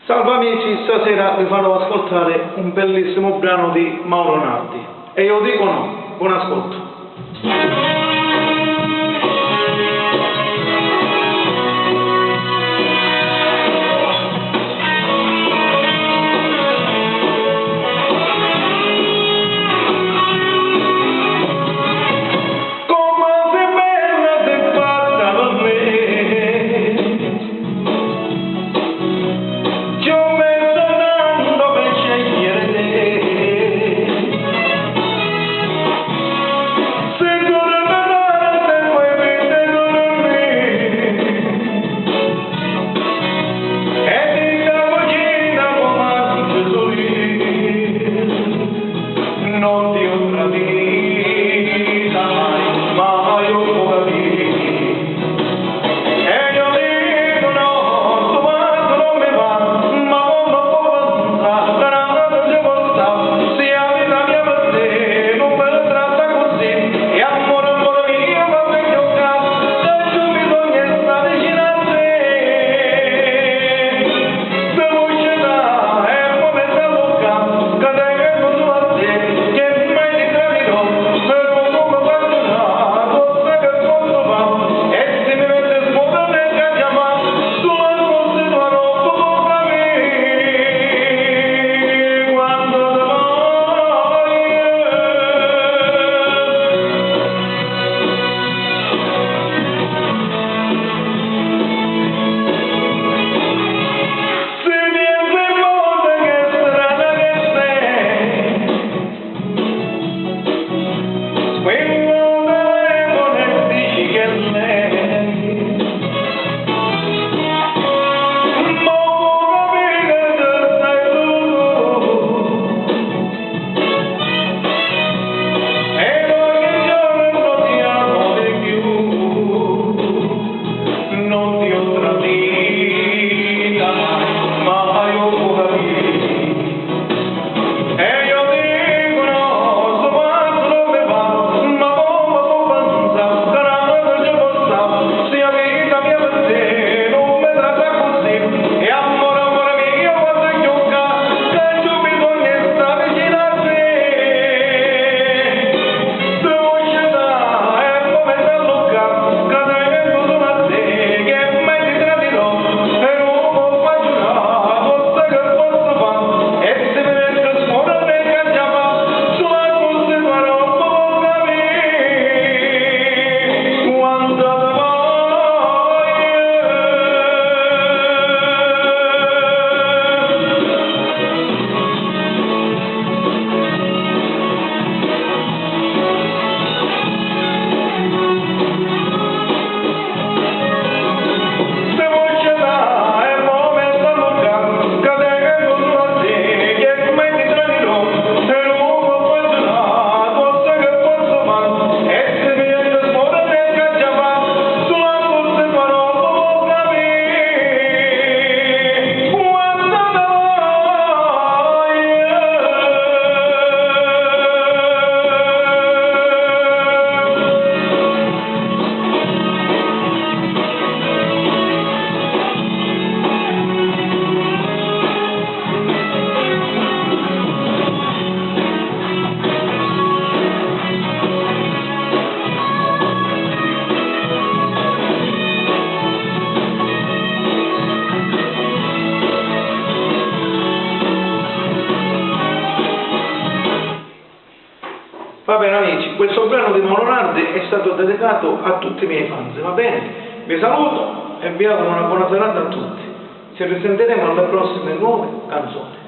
Salve amici, stasera vi farò ascoltare un bellissimo brano di Mauro Nardi. E io dico no, buon ascolto. Va bene amici, questo brano di Mauro Nardi è stato dedicato a tutti i miei fans, va bene? Vi saluto e vi auguro una buona serata a tutti. Ci risentiremo alle prossime nuove canzoni.